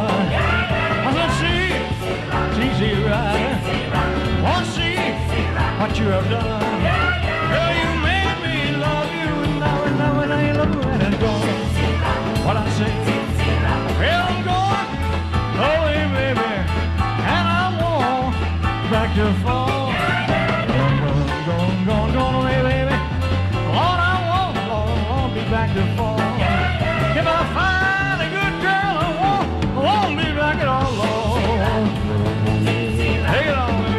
done. I said, see, easy rider. Want to see what you have done. Girl, you made me love you, and now you love me and it's gone. What I say? Well, I'm going away, baby, and I want back to fall. Gone away, baby. Lord, I won't be back to fall. If I find a good girl, I won't be back at all, Lord. Take it on, baby.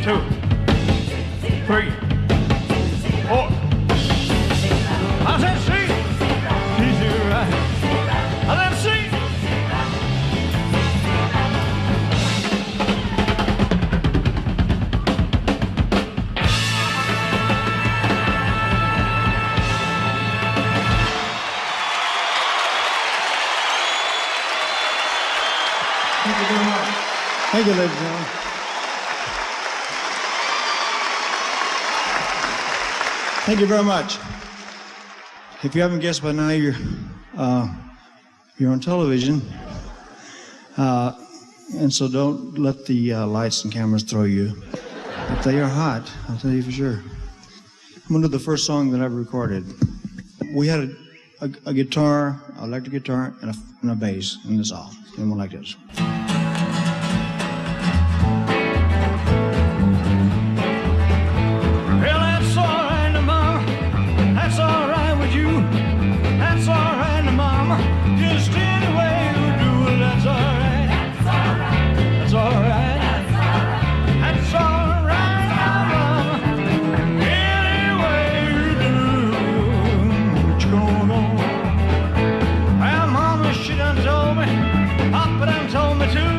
Two, three, four. I said see, easy right. I said see. Thank you very much. Thank you, ladies and gentlemen. Thank you very much. If you haven't guessed by now, you're on television, and so don't let the lights and cameras throw you. But they are hot, I'll tell you for sure. I'm gonna do the first song that I ever recorded. We had a guitar, electric guitar, and a bass, and that's all. And one like this. Just any way you do it, that's alright. That's alright. That's alright, mama. Any way you do, what you gonna do? Well, mama, she done told me, Papa done told me too.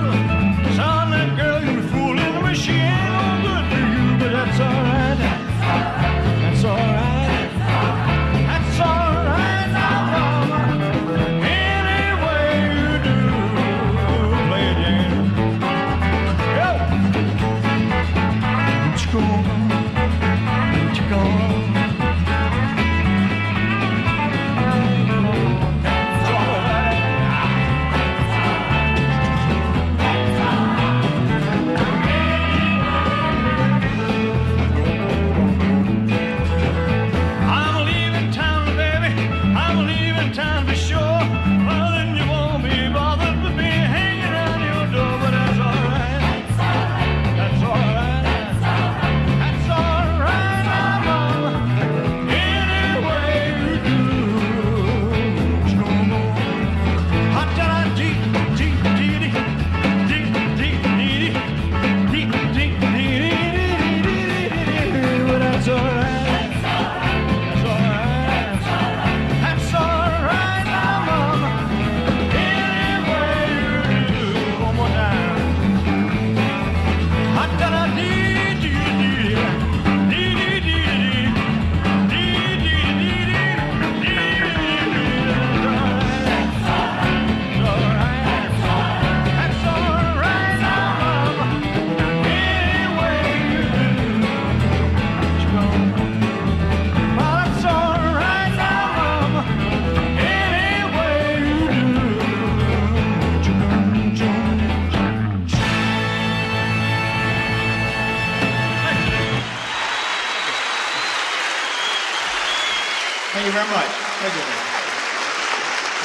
very much. Thank you.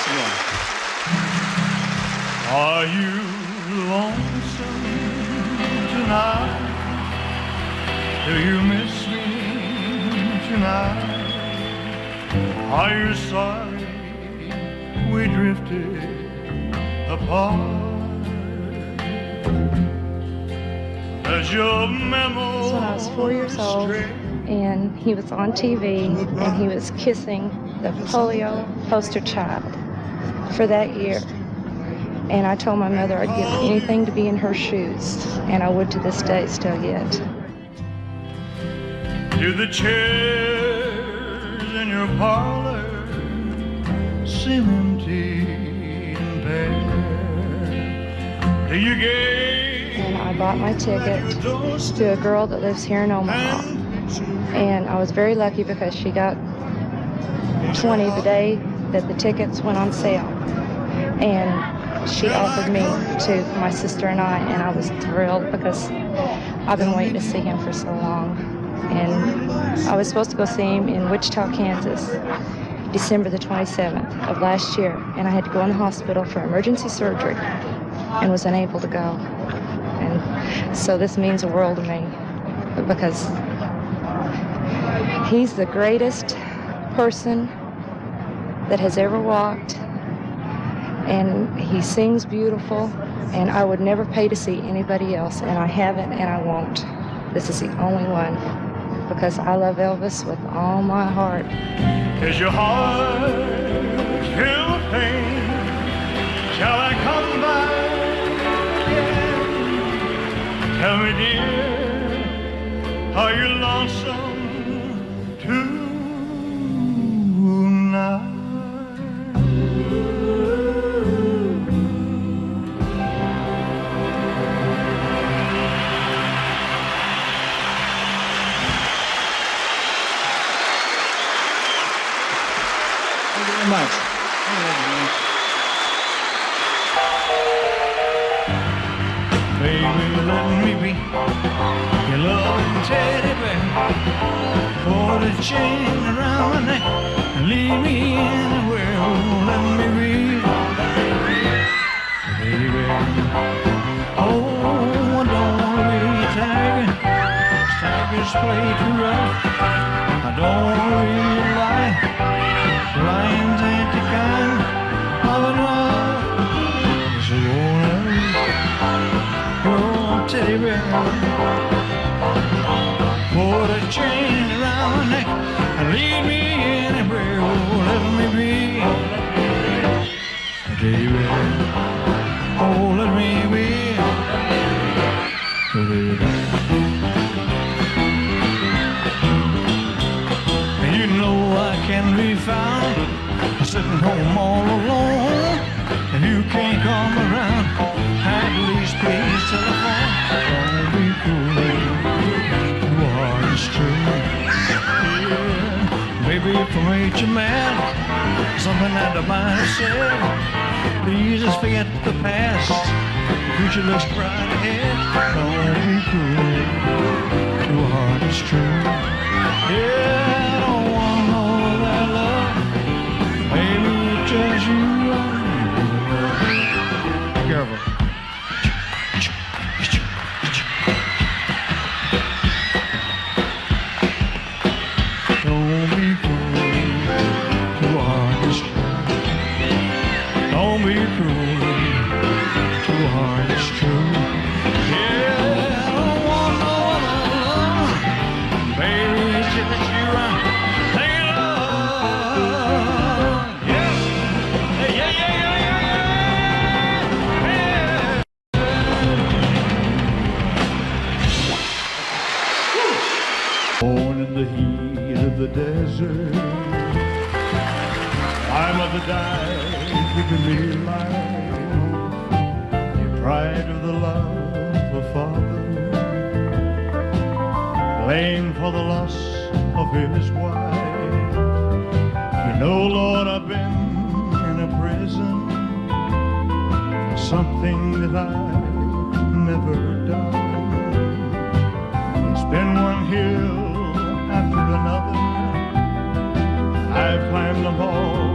Come on. Are you lonesome tonight? Do you miss me tonight? Are you sorry we drifted apart? Does your memory This was when I was 4 years old, and he was on TV, and he was kissing the polio poster child for that year. And I told my mother I'd give anything to be in her shoes, and I would to this day still yet. Do the chairs in your parlor seem empty and bare? Do you gaze? And I bought my ticket to a girl that lives here in Omaha. And I was very lucky because she got 20 the day that the tickets went on sale. And she offered me to my sister and I was thrilled because I've been waiting to see him for so long. And I was supposed to go see him in Wichita, Kansas, December the 27th of last year. And I had to go in the hospital for emergency surgery and was unable to go. And so this means the world to me because he's the greatest person that has ever walked, and he sings beautiful, and I would never pay to see anybody else, and I haven't and I won't. This is the only one because I love Elvis with all my heart. Is your heart filled with pain? Shall I come back again? Tell me, dear, are you lonesome tonight? Thank you very much. Baby, let me be your loving teddy bear. Put a chain around my neck and leave me anywhere. Oh, let me be teddy bear. Oh, I don't want to be a tiger. Tigers play too rough. I don't want to be a lion. Lions ain't the kind of love. So your teddy bear. Put a chain around my neck and lead me anywhere. Oh, let me be a teddy bear. Oh, let me be a teddy bear. And you know I can be found sitting home all alone. If you can't come around, at least please telephone. Don't be cruel, your heart is true. Yeah, baby, if I made you mad, something that I might have said, please just forget the past. The future looks bright ahead. Don't be cruel, your heart is true. Yeah, I don't want no other love. Baby, it's just you. Careful. Don't be cruel to hearts. Don't be cruel to hearts true. Yeah, I don't want no other love. Baby, it's just you. Take it love. Yeah. Yeah, yeah, yeah, yeah, yeah. Born in the heat of the desert, my mother died keeping me alive. Pride of the love of father, blame for the loss of his wife. You know, Lord, I've been in a prison, something that I've never done. It's been one hill after another I've climbed fall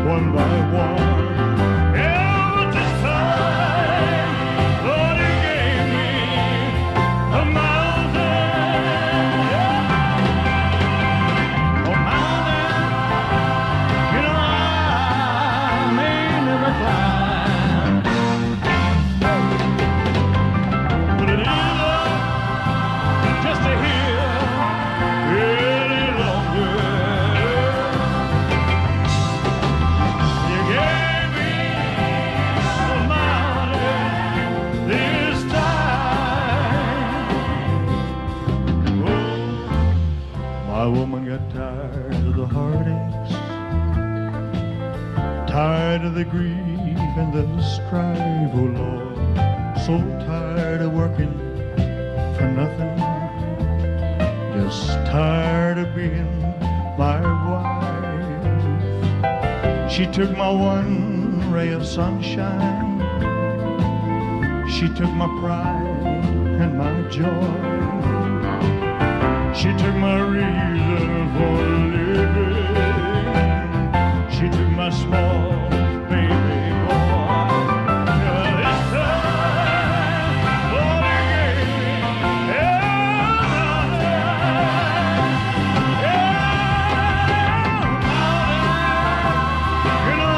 one by one. Yeah, but this time, Lord, you gave me a mountain. Yeah. A mountain, you know, I may never climb. But it is just to hear any longer. You gave me a mountain this time. Oh, my woman got tired of the heartaches, tired of the grief and the strife, oh Lord, so tired of working for nothing, just tired of being my wife. She took my one ray of sunshine, she took my pride and my joy, she took my reason for living, she took my small baby boy. This time, Lord, you gave me you know I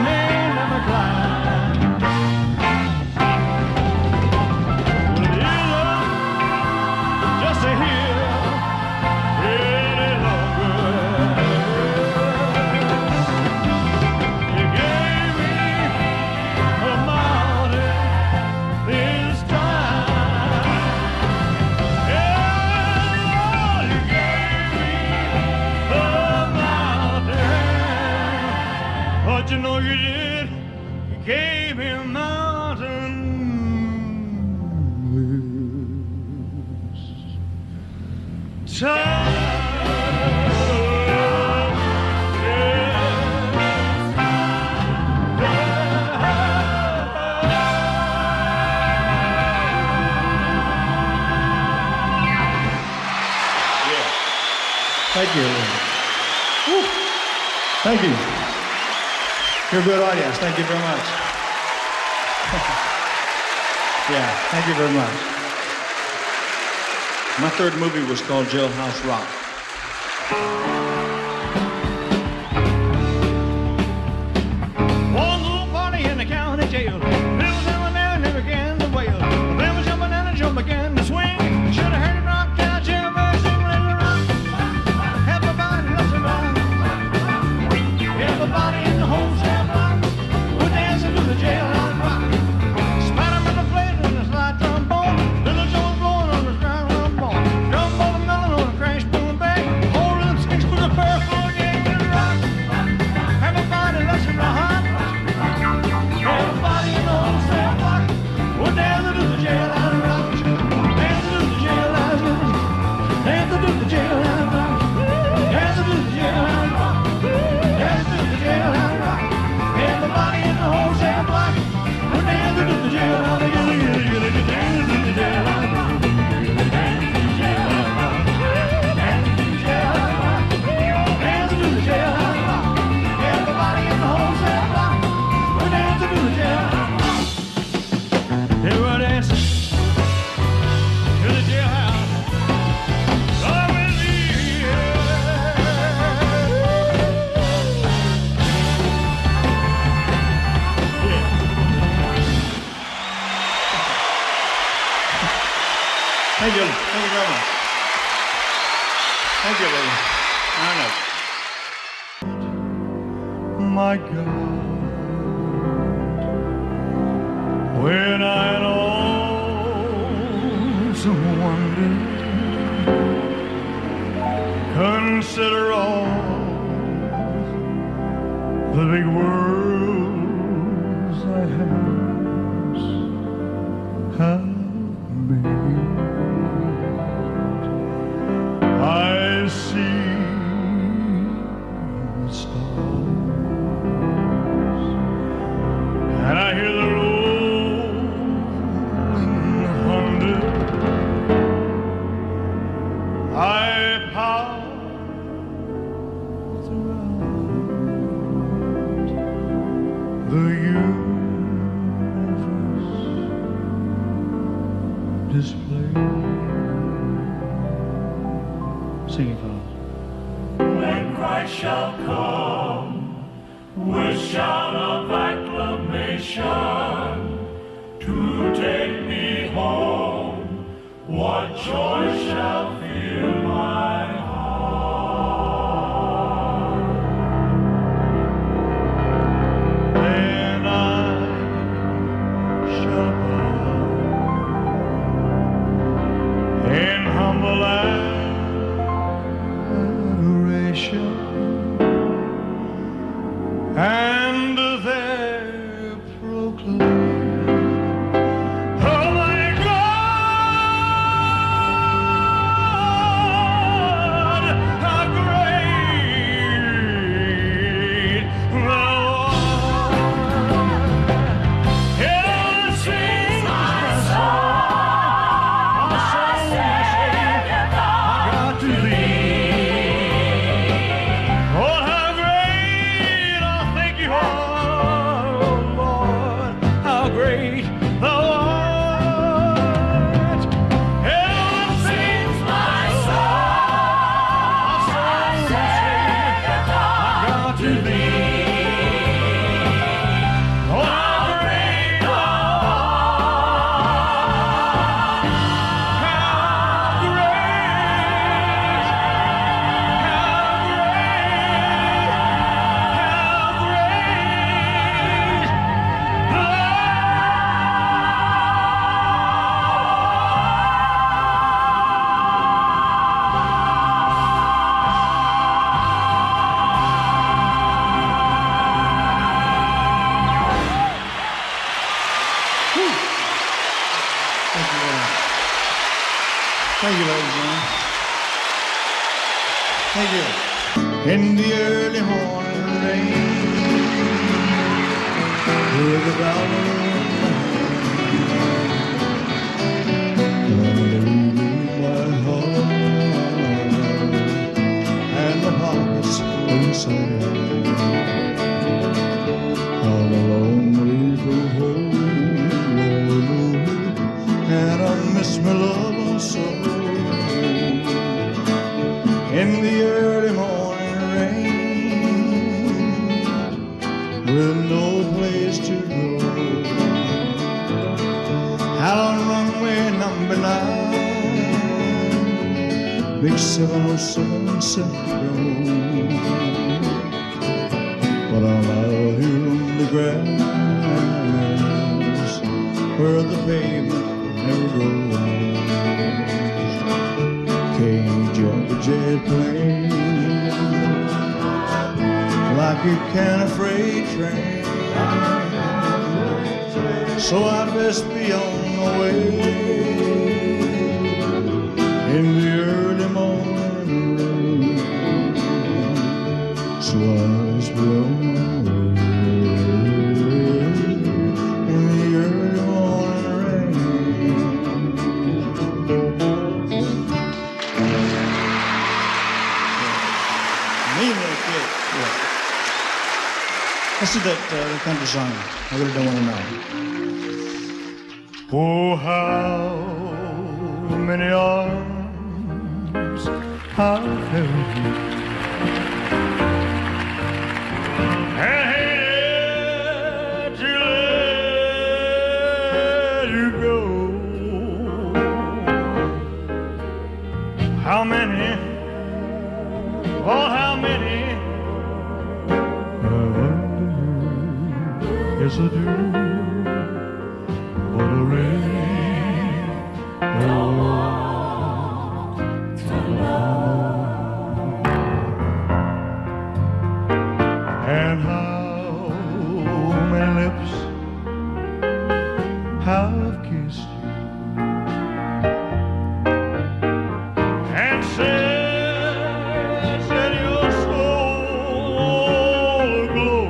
may never climb. But it isn't just to hear any longer. You gave me a mountain this time. Yeah, Lord, you gave me a mountain. But you know you did. You gave me a mountain. This time. Thank you. Woo. Thank you. You're a good audience. Thank you very much. Yeah, thank you very much. My third movie was called Jailhouse Rock. One little party in the county jail. Little Simon never began to wail. They were jumping and the drum began to swing. Should have heard it rock, couch, everybody sing, let it rock. Everybody loves it rock. Everybody in the whole cell block was dancing to the jailhouse rock. Spider-Man the playing on the slide trombone. Little Joe's blowing on the ground trombone. Trombone melon on a crash boom bag. Whole rhythm six with a pair full gang to the rock. Everybody loves it rock. Everybody in the whole cell block was dancing to the jailhouse rock. Dancing to the jailhouse rock. Dancing to the jailhouse rock. Dancing to the jailhouse rock. Dancing to the jailhouse rock. Everybody in the whole cell block was dancing to the jailhouse rock. Dancing to the jailhouse rock. Dancing to the jailhouse rock. Dancing to the jailhouse rock. Dancing to the jailhouse rock. Everybody in the whole cell block was dancing to the jailhouse rock. They were dancing to the jailhouse. Love is here. Thank you. Thank you very much. Thank you, baby. I know. My God, when I lonesome wonder, consider all the big worlds I have made. I see the stars, and I hear the rolling thunder. I pass through universe display. Sing it, fellas. When Christ shall come with shout of acclamation to take me home, what joy shall fill my heart? Then I shall bow in humble adoration, and there proclaim, oh my God, how great thou art. Heaven sings my song, my Savior God to thee. Oh, how great, I thank you are, oh Lord, how great thou art. Heaven sings my song, my Savior God to thee. Oh, how great thou art, how Thank you, Lord. Thank you, ladies and gentlemen. Thank you. In the early morning rain, with the dollar in my heart, and the pockets inside. All alone we go home, and I miss my love so. In the early morning rain, with no place to go, out on runway number 9, big 707 Central. But I'm out here on the grass, where the pavement never grows. Can't jump a jet plane like you can a freight train, so I'd best be on my way in the early morning rain. So I must be on my way in the early morning rain. Mean little kid. Yeah. Let's do that country song. I really don't want to know. Oh, how many arms I've held you, and hated to let you go. How many, oh, how many, I wonder, yes I do. What a rain, and how many lips have kissed you and said that your soul aglow.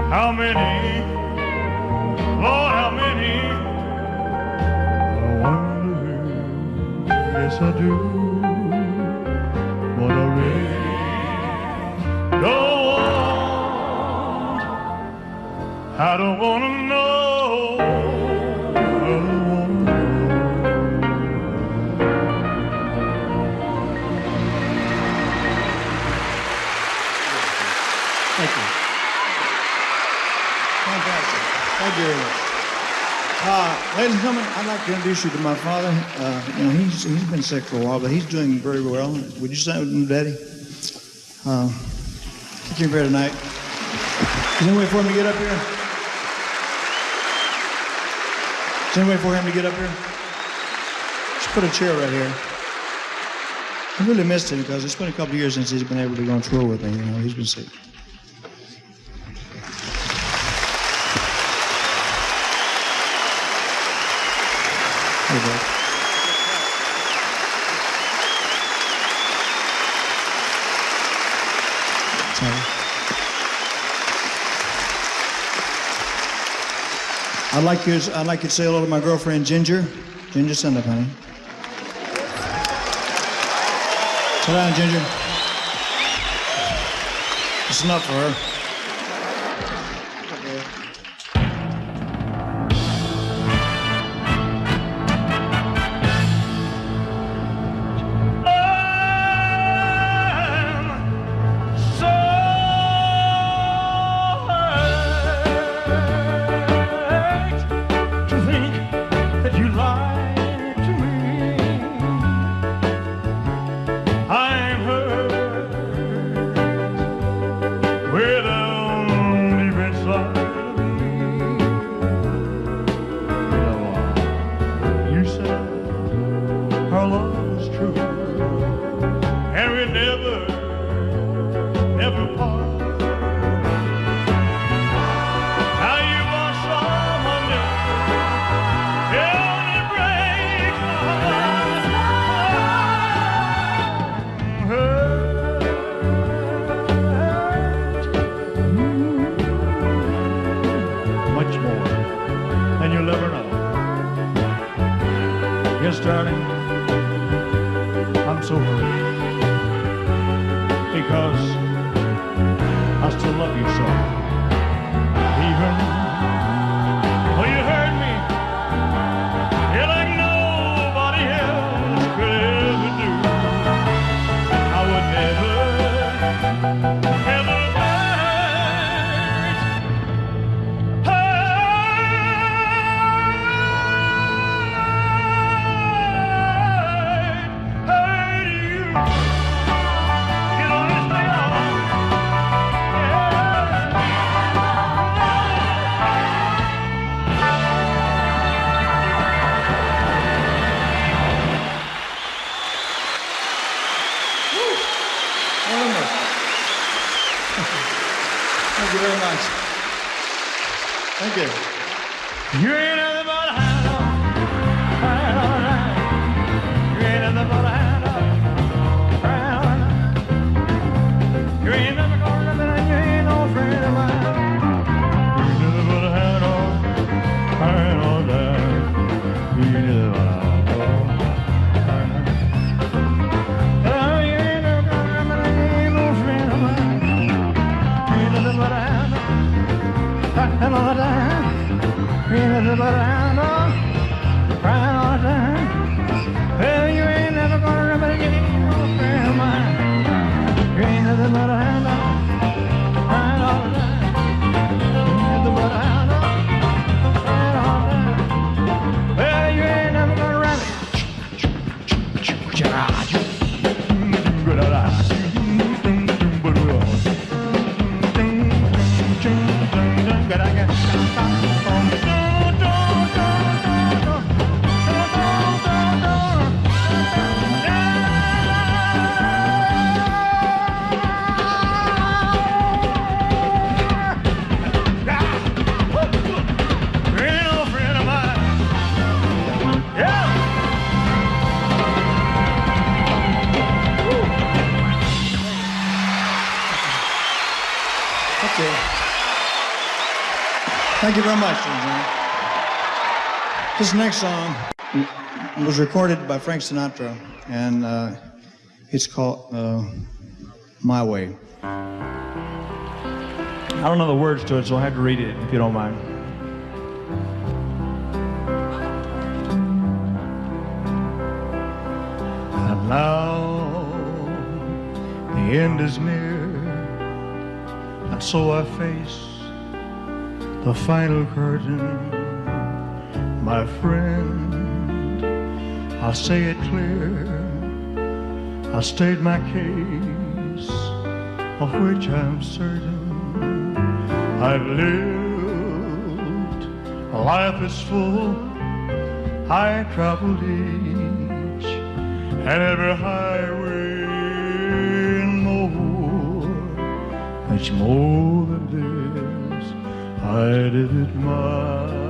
How many, Lord, how many? I wonder, yes I do. What a rain, go on. I don't wanna know. I don't wanna know. Thank you. Fantastic. Thank you very much. Ladies and gentlemen, I'd like to introduce you to my father. He's been sick for a while, but he's doing very well. Would you say him, Daddy? Thank you very tonight. Is there any way for him to get up here? Is there any way for him to get up here? Just put a chair right here. I really missed him because it's been a couple of years since he's been able to go on tour with me. He's been sick. Hey, Dad. Sorry. I'd like you to say hello to my girlfriend Ginger. Ginger, stand up, honey. Sit down, Ginger. It's enough for her. Yes, darling, I'm so hurt because I still love you so. Even though you hurt me, you're like nobody else could ever do. I would never, ever Thank you very much. Thank you. You ain't nothing but a hound dog. You ain't nothing but a hound dog. You ain't never gonna live and you ain't no friend of mine. You ain't nothing but a hound dog. You ain't nothing but a hound dog. You ain't never gonna live and you ain't no friend of mine. You ain't nothing but a hound dog. Crying all the time. You ain't nothing but a hound dog. Crying all the time. Well, you ain't never gonna remember you ain't no friend of mine. You ain't nothing but a hound dog. Crying all the time. You ain't nothing but a hound dog. Crying all the time. Well, you ain't never gonna remember. Okay. Thank you very much, John. This next song was recorded by Frank Sinatra, and it's called My Way. I don't know the words to it, so I have to read it, if you don't mind. And now the end is near, and so I face the final curtain. My friend, I'll say it clear, I state my case, of which I'm certain. I've lived a life that's full, I traveled each and every highway and more, much more than this, I did it my way.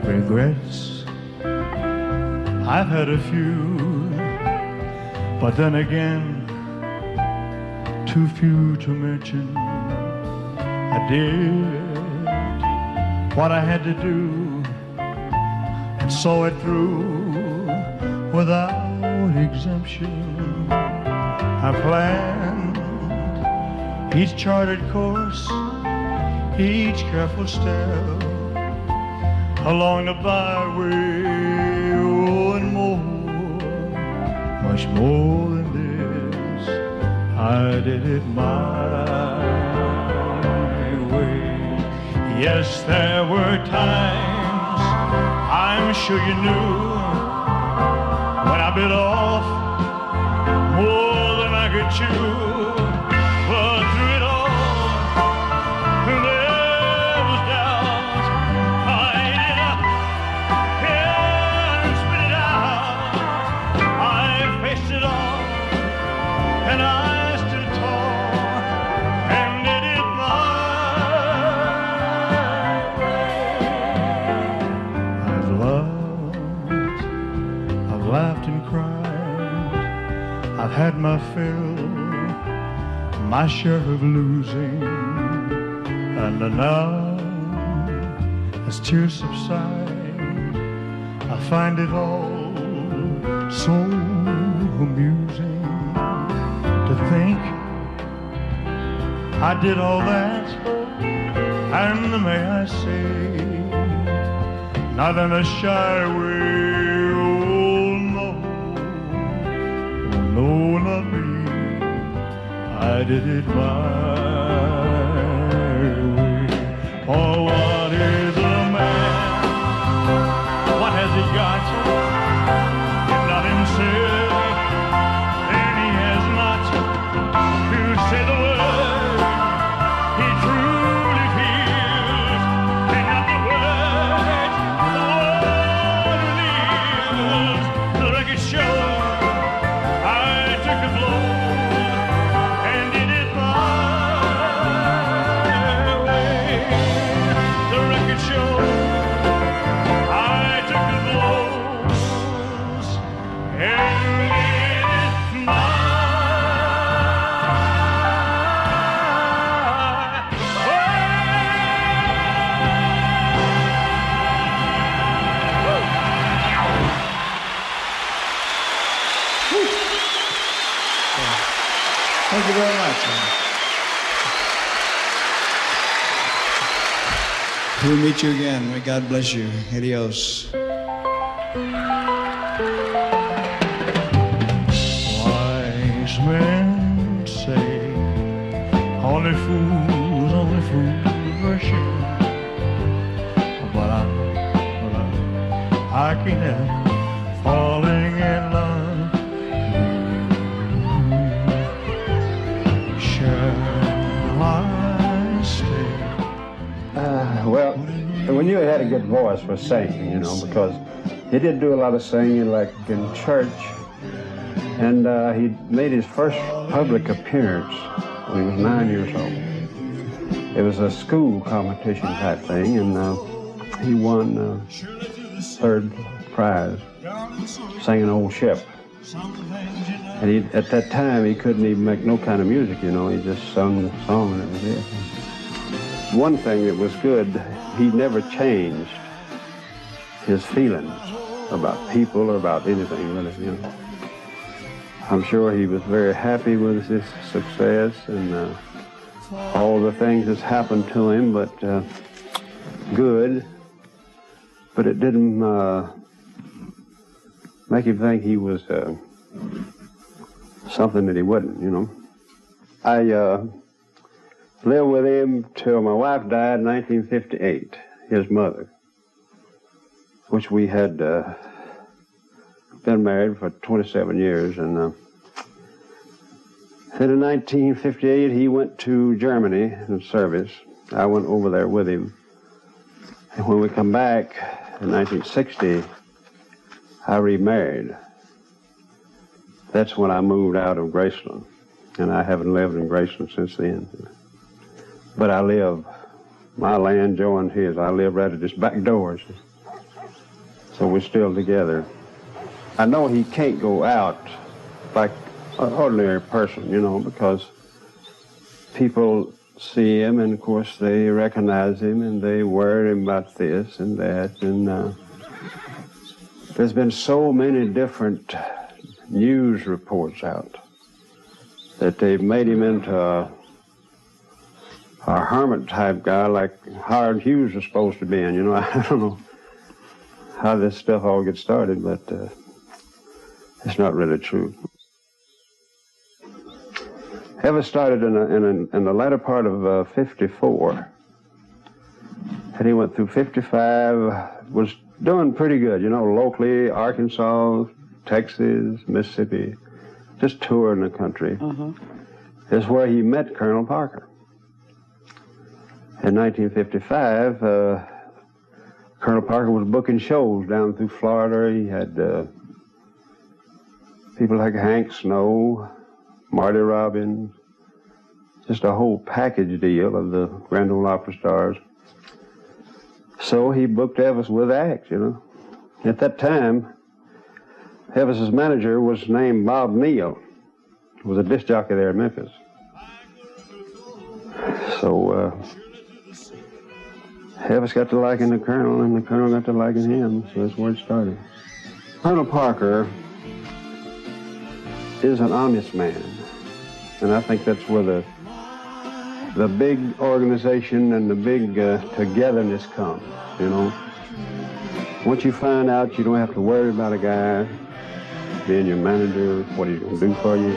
Regrets, I've had a few, but then again, too few to mention. I did what I had to do and saw it through without exemption. I planned each charted course, each careful step along the byway, oh, and more, much more than this, I did it my way. Yes, there were times, I'm sure you knew, when I bit off more than I could chew. But through it all, there was doubt. I ate it up and spit it out. I faced it all, and I stood tall and did it my way. I've loved, I've laughed and cried, I've had my fill, my share of losing, and now, as tears subside, I find it all so amusing to think I did all that, and may I say, not in a shy way, oh no, not me, I did it my way. Oh, what is a man? What has he got? If not himself, then he has not to say the word he truly feels, and not the word reveals. The record shows I took the blow and did it my way. The record shows I took the blows and did it my way. Thank you very much. We'll meet you again. May God bless you. Adios. Wise men say only fools rush in, but I can't help falling in love. Shall I stay? Well, we knew he had a good voice for singing, you know, because he did do a lot of singing, like in church. And he made his first public appearance when he was 9 years old. It was a school competition type thing, and he won third prize, singing Old Ship. And at that time, he couldn't even make no kind of music, you know, he just sung the song and that was it. One thing that was good, he never changed his feelings about people or about anything, really, you know. I'm sure he was very happy with his success and all the things that's happened to him, but good. But it didn't make him think he was something that he wasn't, you know. I lived with him till my wife died in 1958, his mother, which we had been married for 27 years. And then in 1958, he went to Germany in service. I went over there with him. And when we come back in 1960, I remarried. That's when I moved out of Graceland. And I haven't lived in Graceland since then. But I live, my land joined his. I live right at his back doors. So we're still together. I know he can't go out like an ordinary person, you know, because people see him and of course they recognize him and they worry him about this and that. And there's been so many different news reports out that they've made him into a hermit type guy like Howard Hughes was supposed to be in. You know, I don't know how this stuff all gets started, but it's not really true. Elvis started in the latter part of 54, and he went through 55, was doing pretty good, you know, locally, Arkansas, Texas, Mississippi, just touring the country. Is where he met Colonel Parker. In 1955, Colonel Parker was booking shows down through Florida. He had people like Hank Snow, Marty Robbins, just a whole package deal of the Grand Ole Opry stars. So he booked Elvis with acts, you know. At that time, Elvis's manager was named Bob Neal. He was a disc jockey there in Memphis. So Elvis got to liking the Colonel, and the Colonel got to liking him, so that's where it started. Colonel Parker is an honest man, and I think that's where the big organization and the big togetherness comes, you know. Once you find out you don't have to worry about a guy being your manager, what he's going to do for you,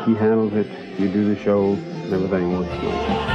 he handles it, you do the show, and everything works well.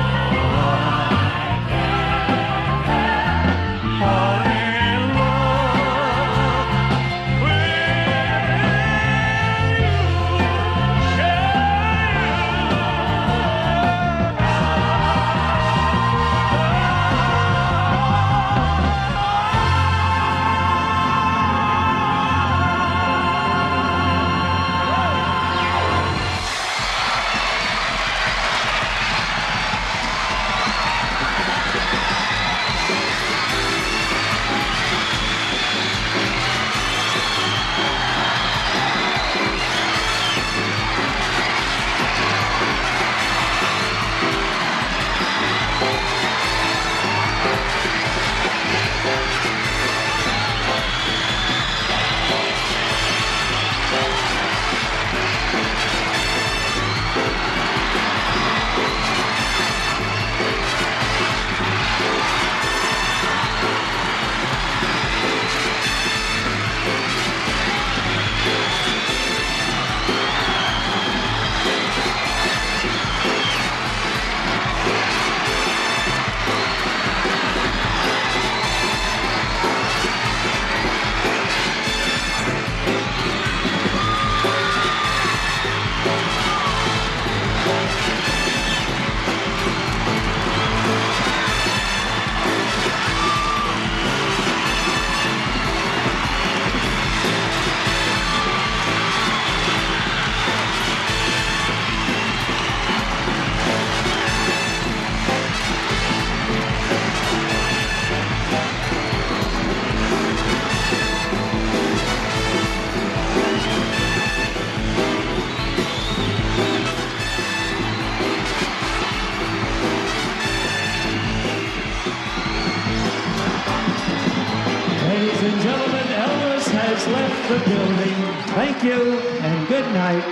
Ladies and gentlemen, Elvis has has left the building. Thank you and good night.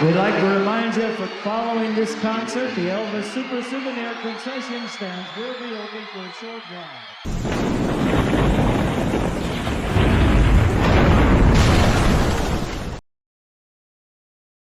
We'd like to remind you that following this concert, the Elvis Super Souvenir concession stands will be open for a short while.